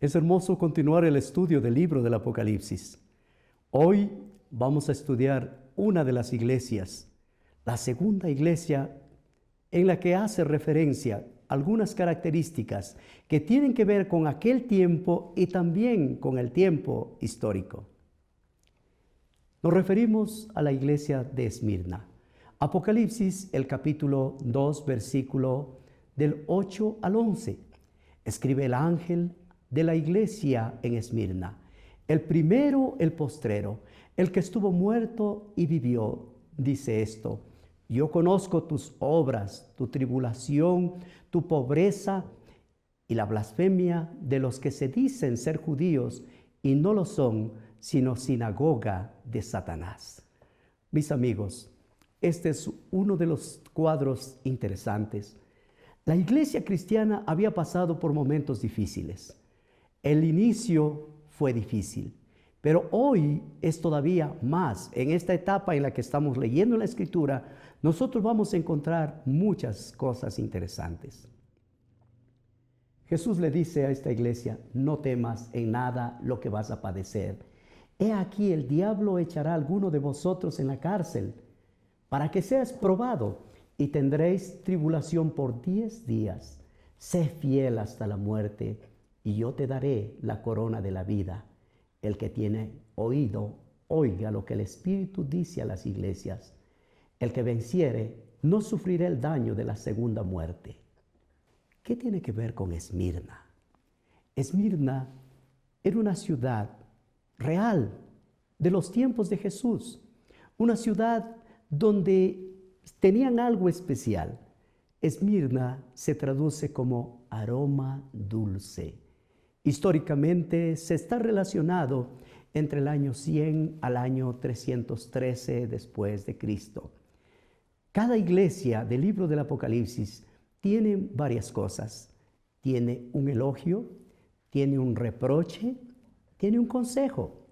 Es hermoso continuar el estudio del libro del Apocalipsis. Hoy vamos a estudiar una de las iglesias, la segunda iglesia, en la que hace referencia a algunas características que tienen que ver con aquel tiempo y también con el tiempo histórico. Nos referimos a la iglesia de Esmirna. Apocalipsis, el capítulo 2, versículo del 8 al 11. Escribe el ángel de la iglesia en Esmirna, el primero, el postrero, el que estuvo muerto y vivió, dice esto: yo conozco tus obras, tu tribulación, tu pobreza y la blasfemia de los que se dicen ser judíos y no lo son, sino sinagoga de Satanás. Mis amigos, este es uno de los cuadros interesantes. La iglesia cristiana había pasado por momentos difíciles. El inicio fue difícil, pero hoy es todavía más. En esta etapa en la que estamos leyendo la Escritura, nosotros vamos a encontrar muchas cosas interesantes. Jesús le dice a esta iglesia: no temas en nada lo que vas a padecer. He aquí, el diablo echará a alguno de vosotros en la cárcel, para que seas probado, y tendréis tribulación por 10 días. Sé fiel hasta la muerte, y yo te daré la corona de la vida. El que tiene oído, oiga lo que el Espíritu dice a las iglesias. El que venciere, no sufrirá el daño de la segunda muerte. ¿Qué tiene que ver con Esmirna? Esmirna era una ciudad real de los tiempos de Jesús, una ciudad donde tenían algo especial. Esmirna se traduce como aroma dulce. Históricamente se está relacionado entre el año 100 al año 313 después de Cristo. Cada iglesia del libro del Apocalipsis tiene varias cosas. Tiene un elogio, tiene un reproche, tiene un consejo.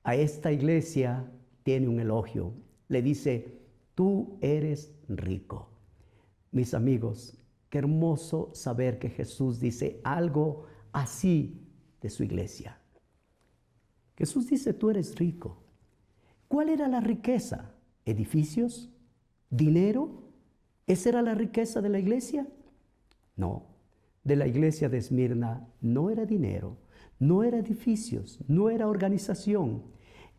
A esta iglesia tiene un elogio. Le dice: tú eres rico. Mis amigos, qué hermoso saber que Jesús dice algo así de su iglesia. Jesús dice: tú eres rico. ¿Cuál era la riqueza? ¿Edificios? ¿Dinero? ¿Esa era la riqueza de la iglesia? No, de la iglesia de Esmirna no era dinero, no era edificios, no era organización.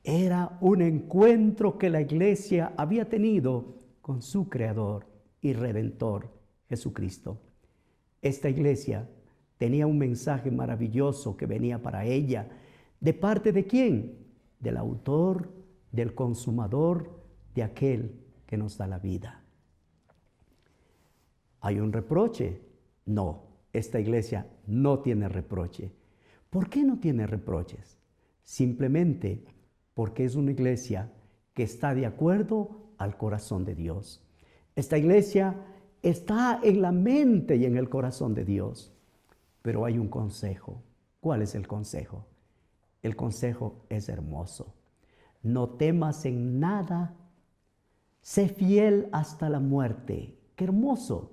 Era un encuentro que la iglesia había tenido con su Creador y Redentor, Jesucristo. Esta iglesia tenía un mensaje maravilloso que venía para ella. ¿De parte de quién? Del autor, del consumador, de aquel que nos da la vida. ¿Hay un reproche? No, esta iglesia no tiene reproche. ¿Por qué no tiene reproches? Simplemente porque es una iglesia que está de acuerdo al corazón de Dios. Esta iglesia está en la mente y en el corazón de Dios. Pero hay un consejo. ¿Cuál es el consejo? El consejo es hermoso. No temas en nada. Sé fiel hasta la muerte. ¡Qué hermoso!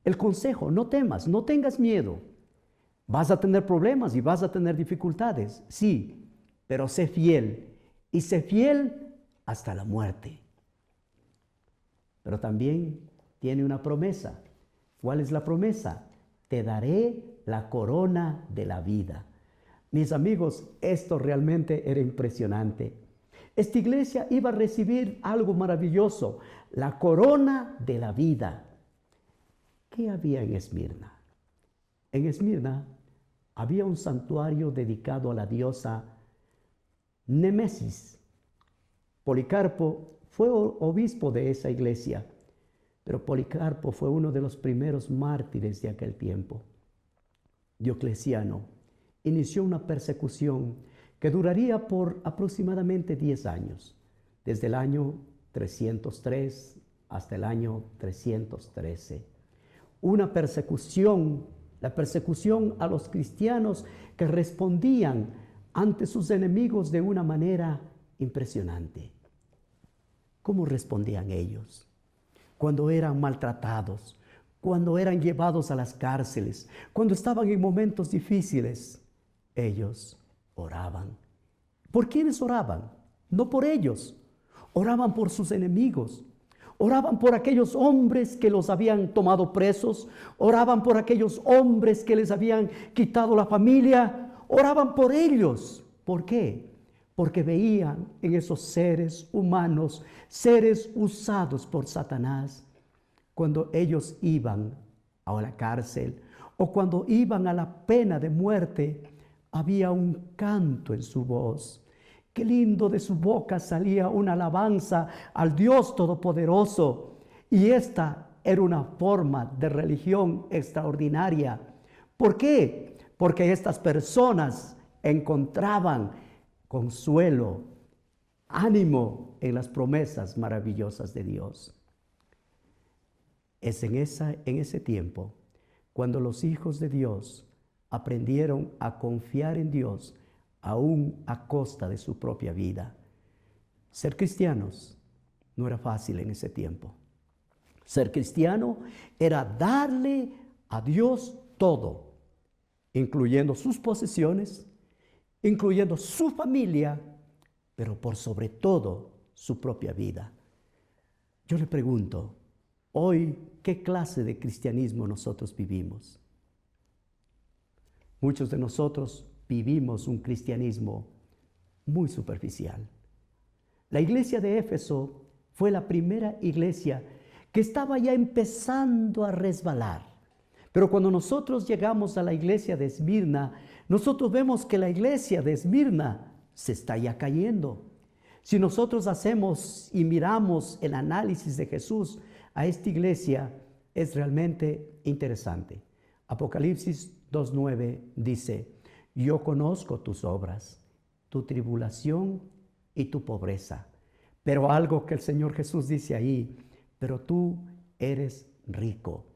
El consejo: no temas, no tengas miedo. Vas a tener problemas y vas a tener dificultades, sí, pero sé fiel. Y sé fiel hasta la muerte. Pero también tiene una promesa. ¿Cuál es la promesa? Te daré la corona de la vida. Mis amigos, esto realmente era impresionante. Esta iglesia iba a recibir algo maravilloso: la corona de la vida. ¿Qué había en Esmirna? En Esmirna había un santuario dedicado a la diosa Némesis. Policarpo fue obispo de esa iglesia, pero Policarpo fue uno de los primeros mártires de aquel tiempo. Diocleciano inició una persecución que duraría por aproximadamente 10 años, desde el año 303 hasta el año 313. Una persecución, la persecución a los cristianos que respondían ante sus enemigos de una manera impresionante. ¿Cómo respondían ellos? Cuando eran maltratados, cuando eran llevados a las cárceles, cuando estaban en momentos difíciles, ellos oraban. ¿Por quiénes oraban? No por ellos. Oraban por sus enemigos. Oraban por aquellos hombres que los habían tomado presos. Oraban por aquellos hombres que les habían quitado la familia. Oraban por ellos. ¿Por qué? Porque veían en esos seres humanos, seres usados por Satanás, cuando ellos iban a la cárcel o cuando iban a la pena de muerte, había un canto en su voz. Qué lindo, de su boca salía una alabanza al Dios Todopoderoso. Y esta era una forma de religión extraordinaria. ¿Por qué? Porque estas personas encontraban consuelo, ánimo en las promesas maravillosas de Dios. Es en ese tiempo cuando los hijos de Dios aprendieron a confiar en Dios aún a costa de su propia vida. Ser cristianos no era fácil en ese tiempo. Ser cristiano era darle a Dios todo, incluyendo sus posesiones, incluyendo su familia, pero por sobre todo su propia vida. Yo le pregunto, hoy, ¿qué clase de cristianismo nosotros vivimos? Muchos de nosotros vivimos un cristianismo muy superficial. La iglesia de Éfeso fue la primera iglesia que estaba ya empezando a resbalar. Pero cuando nosotros llegamos a la iglesia de Esmirna, nosotros vemos que la iglesia de Esmirna se está ya cayendo. Si nosotros hacemos y miramos el análisis de Jesús a esta iglesia, es realmente interesante. Apocalipsis 2:9 dice: yo conozco tus obras, tu tribulación y tu pobreza. Pero algo que el Señor Jesús dice ahí: pero tú eres rico.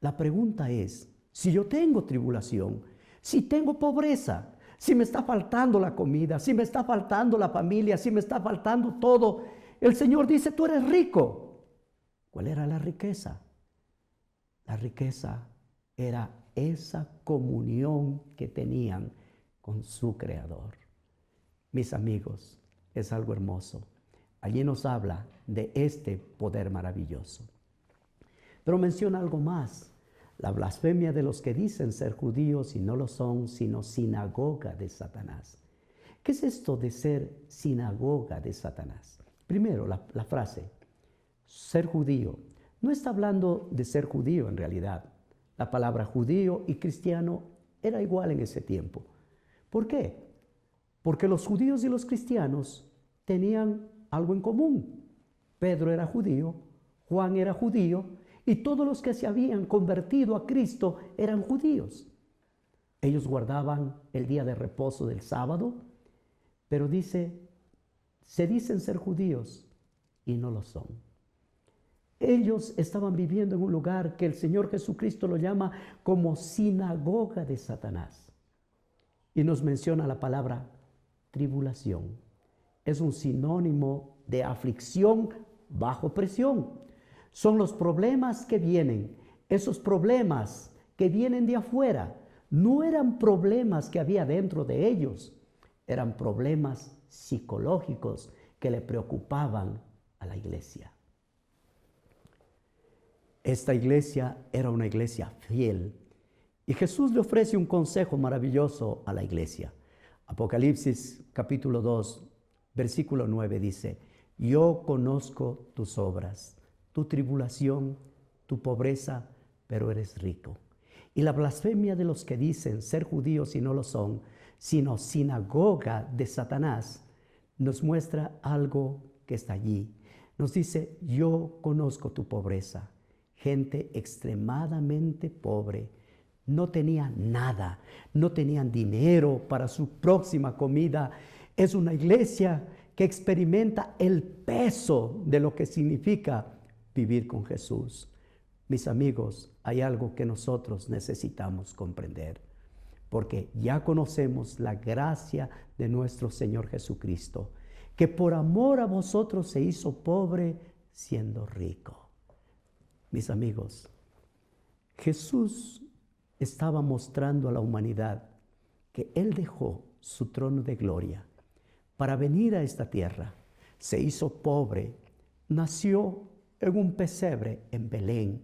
La pregunta es, si yo tengo tribulación, si tengo pobreza, si me está faltando la comida, si me está faltando la familia, si me está faltando todo, el Señor dice: tú eres rico. ¿Cuál era la riqueza? La riqueza era esa comunión que tenían con su Creador. Mis amigos, es algo hermoso. Allí nos habla de este poder maravilloso. Pero menciona algo más: la blasfemia de los que dicen ser judíos y no lo son, sino sinagoga de Satanás. ¿Qué es esto de ser sinagoga de Satanás? Primero, la frase, ser judío. No está hablando de ser judío en realidad. La palabra judío y cristiano era igual en ese tiempo. ¿Por qué? Porque los judíos y los cristianos tenían algo en común. Pedro era judío, Juan era judío, y todos los que se habían convertido a Cristo eran judíos. Ellos guardaban el día de reposo del sábado, pero se dicen ser judíos y no lo son. Ellos estaban viviendo en un lugar que el Señor Jesucristo lo llama como sinagoga de Satanás. Y nos menciona la palabra tribulación. Es un sinónimo de aflicción bajo presión. Son los problemas que vienen, esos problemas que vienen de afuera. No eran problemas que había dentro de ellos, eran problemas psicológicos que le preocupaban a la iglesia. Esta iglesia era una iglesia fiel y Jesús le ofrece un consejo maravilloso a la iglesia. Apocalipsis capítulo 2, versículo 9 dice: yo conozco tus obras, tu tribulación, tu pobreza, pero eres rico. Y la blasfemia de los que dicen ser judíos y no lo son, sino sinagoga de Satanás, nos muestra algo que está allí. Nos dice: yo conozco tu pobreza. Gente extremadamente pobre, no tenía nada, no tenían dinero para su próxima comida. Es una iglesia que experimenta el peso de lo que significa vivir con Jesús. Mis amigos, hay algo que nosotros necesitamos comprender, porque ya conocemos la gracia de nuestro Señor Jesucristo, que por amor a vosotros se hizo pobre siendo rico. Mis amigos, Jesús estaba mostrando a la humanidad que Él dejó su trono de gloria para venir a esta tierra. Se hizo pobre, nació en un pesebre en Belén.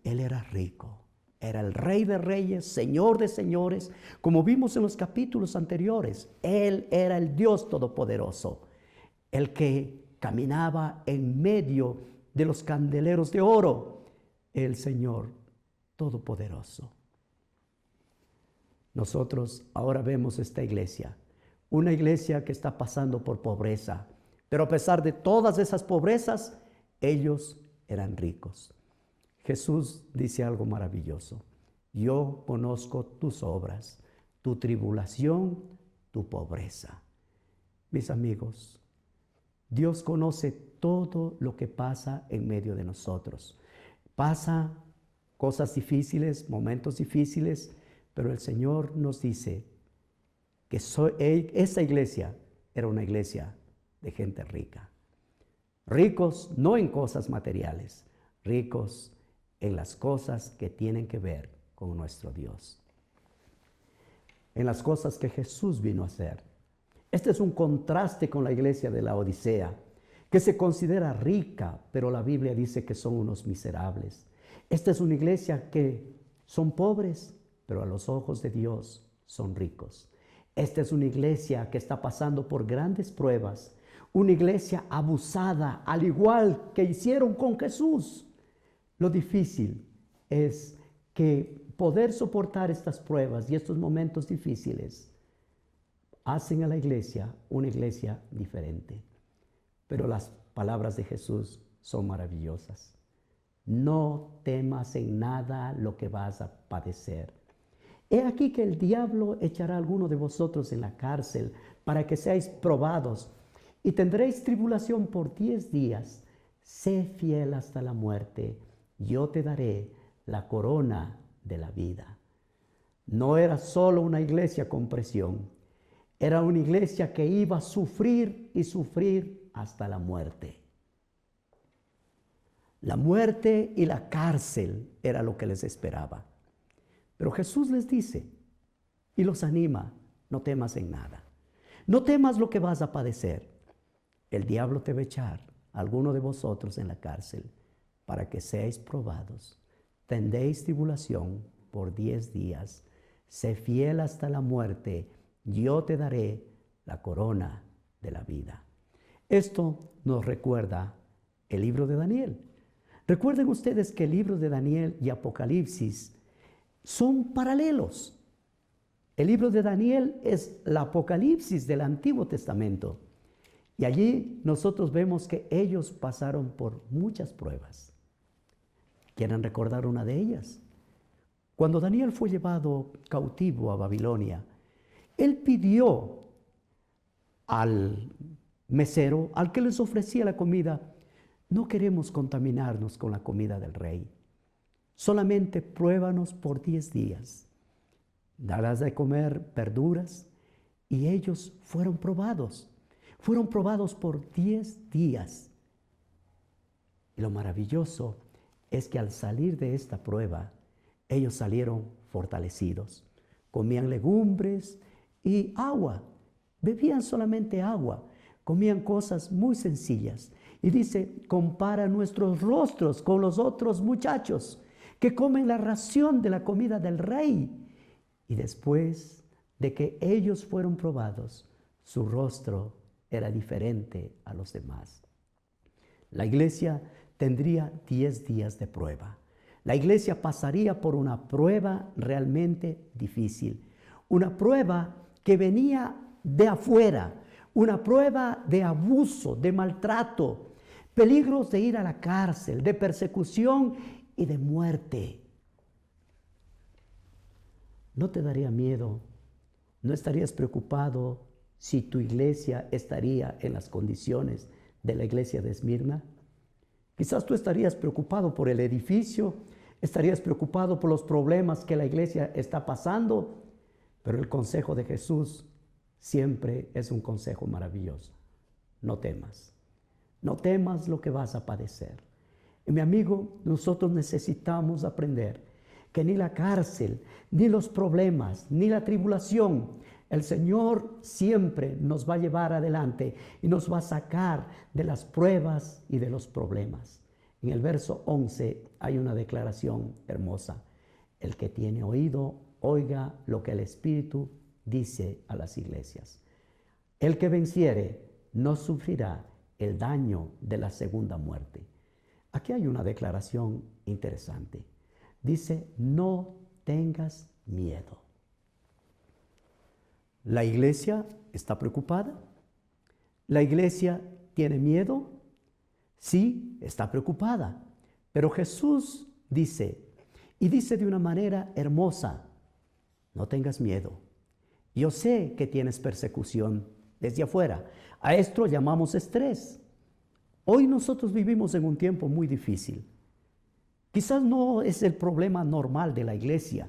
Él era rico, era el Rey de Reyes, Señor de Señores, como vimos en los capítulos anteriores. Él era el Dios Todopoderoso, el que caminaba en medio de los candeleros de oro, el Señor Todopoderoso. Nosotros ahora vemos esta iglesia, una iglesia que está pasando por pobreza, pero a pesar de todas esas pobrezas, ellos eran ricos. Jesús dice algo maravilloso: yo conozco tus obras, tu tribulación, tu pobreza. Mis amigos, Dios conoce todo lo que pasa en medio de nosotros. Pasa cosas difíciles, momentos difíciles, pero el Señor nos dice que esa iglesia era una iglesia de gente rica. Ricos no en cosas materiales, ricos en las cosas que tienen que ver con nuestro Dios, en las cosas que Jesús vino a hacer. Este es un contraste con la iglesia de la Odisea, que se considera rica, pero la Biblia dice que son unos miserables. Esta es una iglesia que son pobres, pero a los ojos de Dios son ricos. Esta es una iglesia que está pasando por grandes pruebas, una iglesia abusada, al igual que hicieron con Jesús. Lo difícil es que poder soportar estas pruebas y estos momentos difíciles hacen a la iglesia una iglesia diferente. Pero las palabras de Jesús son maravillosas. No temas en nada lo que vas a padecer. He aquí que el diablo echará a alguno de vosotros en la cárcel para que seáis probados y tendréis tribulación por 10 días. Sé fiel hasta la muerte, yo te daré la corona de la vida. No era solo una iglesia con presión, era una iglesia que iba a sufrir y sufrir hasta la muerte. La muerte y la cárcel era lo que les esperaba. Pero Jesús les dice y los anima: no temas en nada. No temas lo que vas a padecer. El diablo te va a echar a alguno de vosotros en la cárcel para que seáis probados. Tendréis tribulación por 10 días. Sé fiel hasta la muerte. Yo te daré la corona de la vida. Esto nos recuerda el libro de Daniel. Recuerden ustedes que el libro de Daniel y Apocalipsis son paralelos. El libro de Daniel es el Apocalipsis del Antiguo Testamento. Y allí nosotros vemos que ellos pasaron por muchas pruebas. ¿Quieren recordar una de ellas? Cuando Daniel fue llevado cautivo a Babilonia, él pidió al mesero, al que les ofrecía la comida: no queremos contaminarnos con la comida del rey. Solamente pruébanos por 10 días. Darás de comer verduras. Y ellos fueron probados. Fueron probados por 10 días. Y lo maravilloso es que al salir de esta prueba, ellos salieron fortalecidos. Comían legumbres y agua. Bebían solamente agua. Comían cosas muy sencillas. Y dice: compara nuestros rostros con los otros muchachos que comen la ración de la comida del rey. Y después de que ellos fueron probados, su rostro era diferente a los demás. La iglesia tendría 10 días de prueba. La iglesia pasaría por una prueba realmente difícil. Una prueba que venía de afuera. Una prueba de abuso, de maltrato, peligros de ir a la cárcel, de persecución y de muerte. ¿No te daría miedo? ¿No estarías preocupado si tu iglesia estaría en las condiciones de la iglesia de Esmirna? Quizás tú estarías preocupado por el edificio, estarías preocupado por los problemas que la iglesia está pasando, pero el consejo de Jesús siempre es un consejo maravilloso. No temas. No temas lo que vas a padecer. Y mi amigo, nosotros necesitamos aprender que ni la cárcel, ni los problemas, ni la tribulación, el Señor siempre nos va a llevar adelante y nos va a sacar de las pruebas y de los problemas. En el verso 11 hay una declaración hermosa. El que tiene oído, oiga lo que el Espíritu dice a las iglesias. El que venciere no sufrirá el daño de la segunda muerte. Aquí hay una declaración interesante. Dice, no tengas miedo. La iglesia está preocupada. La iglesia tiene miedo. Sí, está preocupada. Pero Jesús dice, y dice de una manera hermosa, no tengas miedo. Yo sé que tienes persecución desde afuera. A esto llamamos estrés. Hoy nosotros vivimos en un tiempo muy difícil. Quizás no es el problema normal de la iglesia,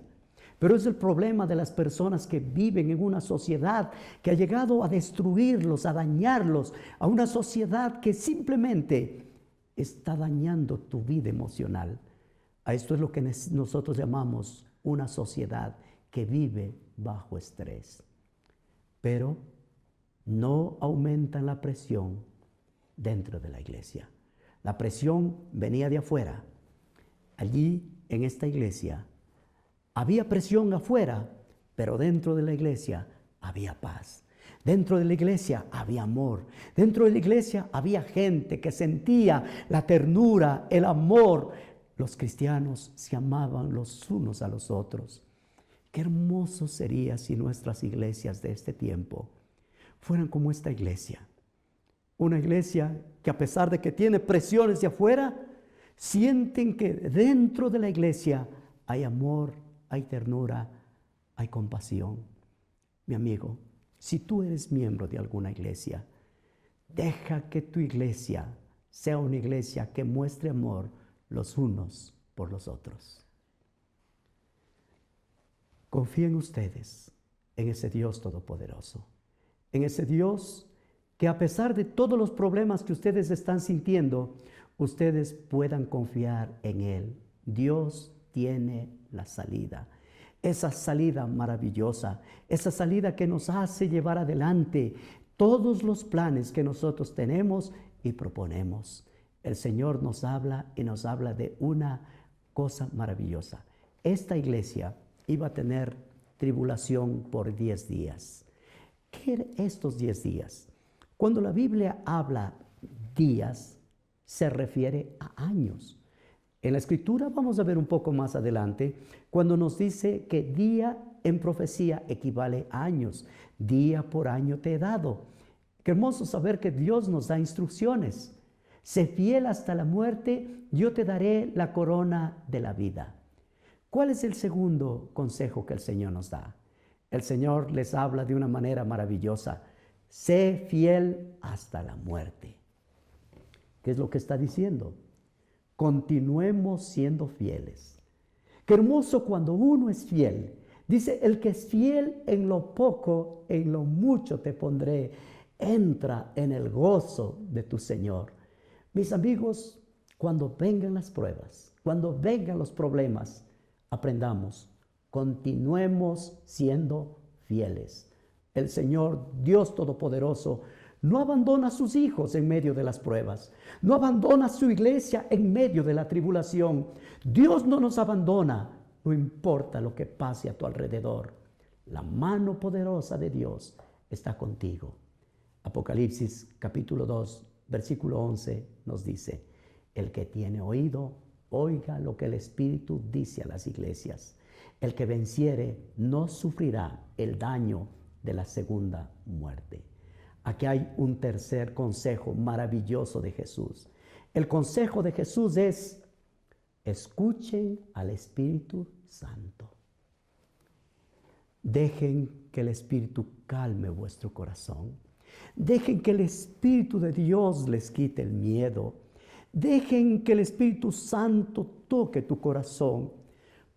pero es el problema de las personas que viven en una sociedad que ha llegado a destruirlos, a dañarlos, a una sociedad que simplemente está dañando tu vida emocional. A esto es lo que nosotros llamamos una sociedad que vive bajo estrés. Pero no aumentan la presión dentro de la iglesia. La presión venía de afuera. Allí, en esta iglesia, había presión afuera, pero dentro de la iglesia había paz. Dentro de la iglesia había amor. Dentro de la iglesia había gente que sentía la ternura, el amor. Los cristianos se amaban los unos a los otros. Qué hermoso sería si nuestras iglesias de este tiempo fueran como esta iglesia. Una iglesia que a pesar de que tiene presiones de afuera, sienten que dentro de la iglesia hay amor, hay ternura, hay compasión. Mi amigo, si tú eres miembro de alguna iglesia, deja que tu iglesia sea una iglesia que muestre amor los unos por los otros. Confíen ustedes en ese Dios todopoderoso, en ese Dios que a pesar de todos los problemas que ustedes están sintiendo, ustedes puedan confiar en Él. Dios tiene la salida. Esa salida maravillosa, esa salida que nos hace llevar adelante todos los planes que nosotros tenemos y proponemos. El Señor nos habla y nos habla de una cosa maravillosa. Esta iglesia iba a tener tribulación por 10 días. ¿Qué eran estos 10 días? Cuando la Biblia habla días, se refiere a años. En la Escritura vamos a ver un poco más adelante cuando nos dice que día en profecía equivale a años. Día por año te he dado. Qué hermoso saber que Dios nos da instrucciones. Sé fiel hasta la muerte, yo te daré la corona de la vida. ¿Cuál es el segundo consejo que el Señor nos da? El Señor les habla de una manera maravillosa. Sé fiel hasta la muerte. ¿Qué es lo que está diciendo? Continuemos siendo fieles. Qué hermoso cuando uno es fiel. Dice, el que es fiel en lo poco, en lo mucho te pondré. Entra en el gozo de tu Señor. Mis amigos, cuando vengan las pruebas, cuando vengan los problemas, aprendamos, continuemos siendo fieles. El Señor, Dios Todopoderoso, no abandona a sus hijos en medio de las pruebas. No abandona a su iglesia en medio de la tribulación. Dios no nos abandona, no importa lo que pase a tu alrededor. La mano poderosa de Dios está contigo. Apocalipsis capítulo 2, versículo 11 nos dice, el que tiene oído, oiga lo que el Espíritu dice a las iglesias. El que venciere no sufrirá el daño de la segunda muerte. Aquí hay un tercer consejo maravilloso de Jesús. El consejo de Jesús es, escuchen al Espíritu Santo. Dejen que el Espíritu calme vuestro corazón. Dejen que el Espíritu de Dios les quite el miedo. Dejen que el Espíritu Santo toque tu corazón.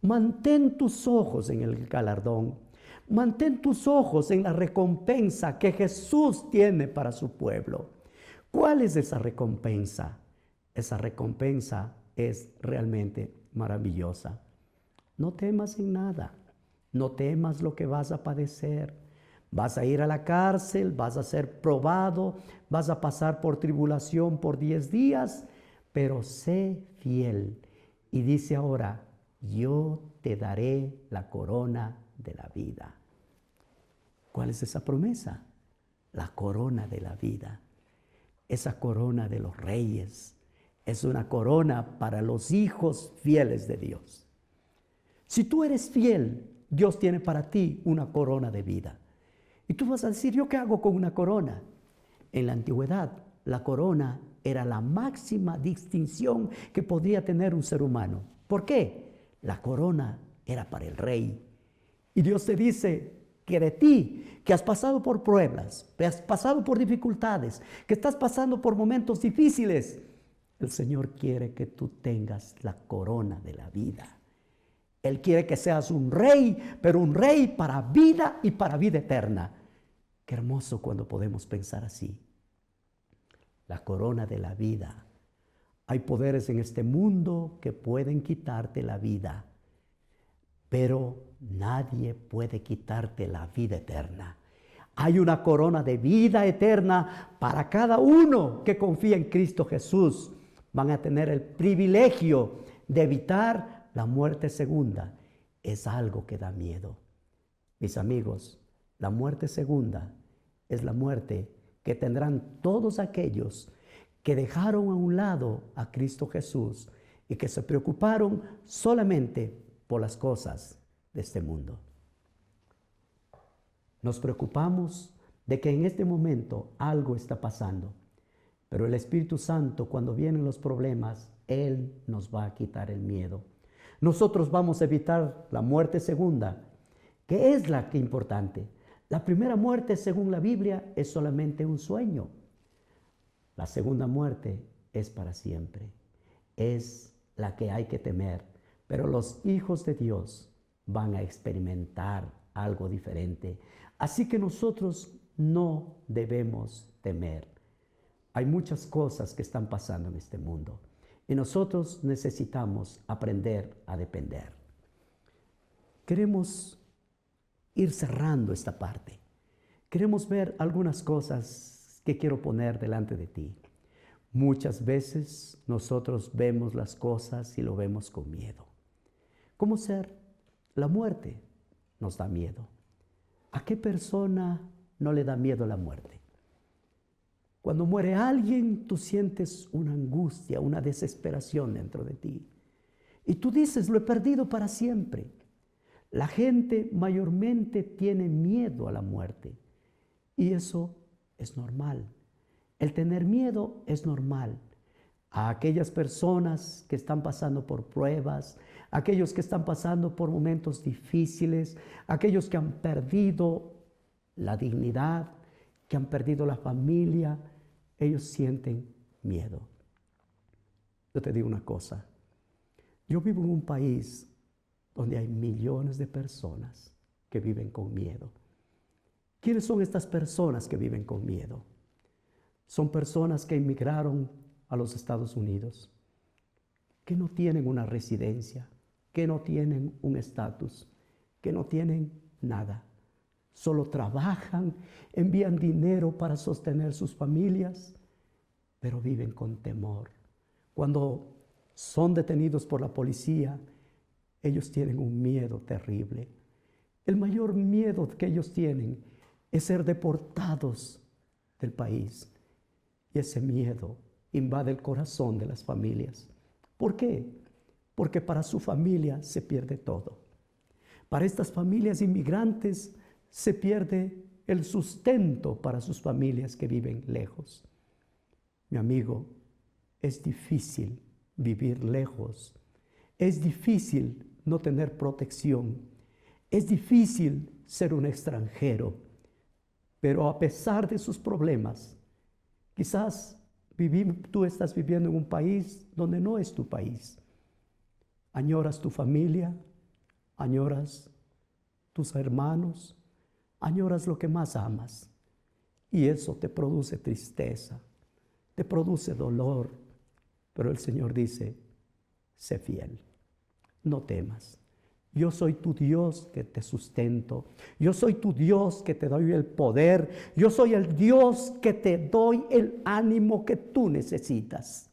Mantén tus ojos en el galardón. Mantén tus ojos en la recompensa que Jesús tiene para su pueblo. ¿Cuál es esa recompensa? Esa recompensa es realmente maravillosa. No temas en nada. No temas lo que vas a padecer. Vas a ir a la cárcel, vas a ser probado, vas a pasar por tribulación por 10 días, pero sé fiel. Y dice ahora, yo te daré la corona de la vida. ¿Cuál es esa promesa? La corona de la vida. Esa corona de los reyes es una corona para los hijos fieles de Dios. Si tú eres fiel, Dios tiene para ti una corona de vida. Y tú vas a decir, ¿yo qué hago con una corona? En la antigüedad, la corona era la máxima distinción que podía tener un ser humano. ¿Por qué? La corona era para el rey. Y Dios te dice que de ti, que has pasado por pruebas, que has pasado por dificultades, que estás pasando por momentos difíciles, el Señor quiere que tú tengas la corona de la vida. Él quiere que seas un rey, pero un rey para vida y para vida eterna. Qué hermoso cuando podemos pensar así. La corona de la vida. Hay poderes en este mundo que pueden quitarte la vida, pero nadie puede quitarte la vida eterna. Hay una corona de vida eterna para cada uno que confía en Cristo Jesús. Van a tener el privilegio de evitar la muerte segunda. Es algo que da miedo. Mis amigos, la muerte segunda es la muerte que tendrán todos aquellos que dejaron a un lado a Cristo Jesús y que se preocuparon solamente por las cosas de este mundo. Nos preocupamos de que en este momento algo está pasando, pero el Espíritu Santo, cuando vienen los problemas, Él nos va a quitar el miedo. Nosotros vamos a evitar la muerte segunda, que es la que es importante. La primera muerte, según la Biblia, es solamente un sueño. La segunda muerte es para siempre. Es la que hay que temer. Pero los hijos de Dios van a experimentar algo diferente. Así que nosotros no debemos temer. Hay muchas cosas que están pasando en este mundo y nosotros necesitamos aprender a depender. Queremos ir cerrando esta parte. Queremos ver algunas cosas que quiero poner delante de ti. Muchas veces nosotros vemos las cosas y lo vemos con miedo. ¿Cómo ser? La muerte nos da miedo. ¿A qué persona no le da miedo la muerte? Cuando muere alguien, tú sientes una angustia, una desesperación dentro de ti. Y tú dices, lo he perdido para siempre. La gente mayormente tiene miedo a la muerte. Y eso es normal. El tener miedo es normal. A aquellas personas que están pasando por pruebas, aquellos que están pasando por momentos difíciles, aquellos que han perdido la dignidad, que han perdido la familia, ellos sienten miedo. Yo te digo una cosa, yo vivo en un país donde hay millones de personas que viven con miedo. ¿Quiénes son estas personas que viven con miedo? Son personas que emigraron a los Estados Unidos, que no tienen una residencia, que no tienen un estatus, que no tienen nada. Solo trabajan, envían dinero para sostener sus familias, pero viven con temor. Cuando son detenidos por la policía, ellos tienen un miedo terrible. El mayor miedo que ellos tienen es ser deportados del país. Y ese miedo invade el corazón de las familias. ¿Por qué? Porque para su familia se pierde todo. Para estas familias inmigrantes se pierde el sustento para sus familias que viven lejos. Mi amigo, es difícil vivir lejos. Es difícil no tener protección. Es difícil ser un extranjero. Pero a pesar de sus problemas, quizás tú estás viviendo en un país donde no es tu país. Añoras tu familia, añoras tus hermanos, añoras lo que más amas. Y eso te produce tristeza, te produce dolor. Pero el Señor dice, sé fiel, no temas. Yo soy tu Dios que te sustento. Yo soy tu Dios que te doy el poder. Yo soy el Dios que te doy el ánimo que tú necesitas.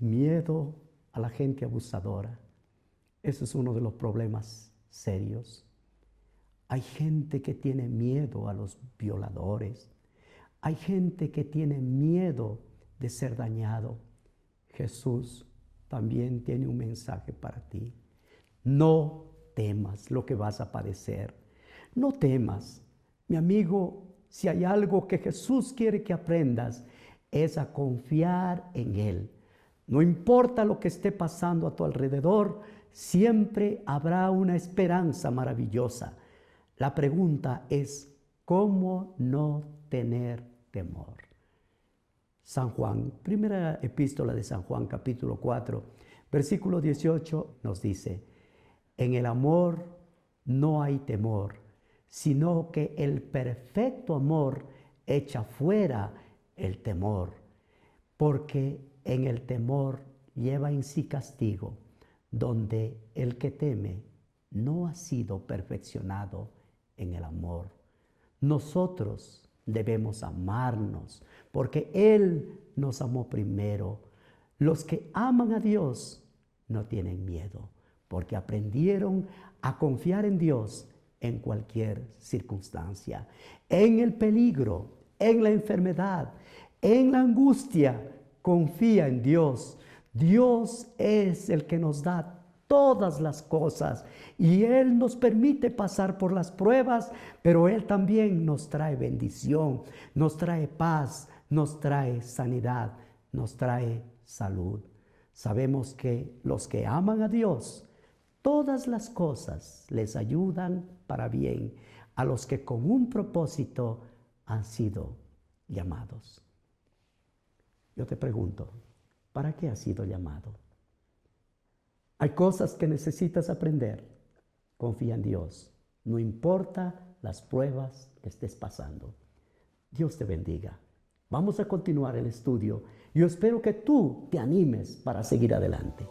Miedo a la gente abusadora. Ese es uno de los problemas serios. Hay gente que tiene miedo a los violadores. Hay gente que tiene miedo de ser dañado. Jesús también tiene un mensaje para ti. No temas lo que vas a padecer. No temas. Mi amigo, si hay algo que Jesús quiere que aprendas, es a confiar en Él. No importa lo que esté pasando a tu alrededor, siempre habrá una esperanza maravillosa. La pregunta es, ¿cómo no tener temor? San Juan, primera epístola de San Juan, capítulo 4, versículo 18, nos dice: en el amor no hay temor, sino que el perfecto amor echa fuera el temor, porque en el temor lleva en sí castigo, donde el que teme no ha sido perfeccionado en el amor. Nosotros debemos amarnos, porque Él nos amó primero. Los que aman a Dios no tienen miedo, porque aprendieron a confiar en Dios en cualquier circunstancia. En el peligro, en la enfermedad, en la angustia, confía en Dios. Dios es el que nos da todas las cosas y Él nos permite pasar por las pruebas, pero Él también nos trae bendición, nos trae paz, nos trae sanidad, nos trae salud. Sabemos que los que aman a Dios, todas las cosas les ayudan para bien a los que con un propósito han sido llamados. Yo te pregunto, ¿para qué has sido llamado? Hay cosas que necesitas aprender. Confía en Dios. No importa las pruebas que estés pasando. Dios te bendiga. Vamos a continuar el estudio. Yo espero que tú te animes para seguir adelante.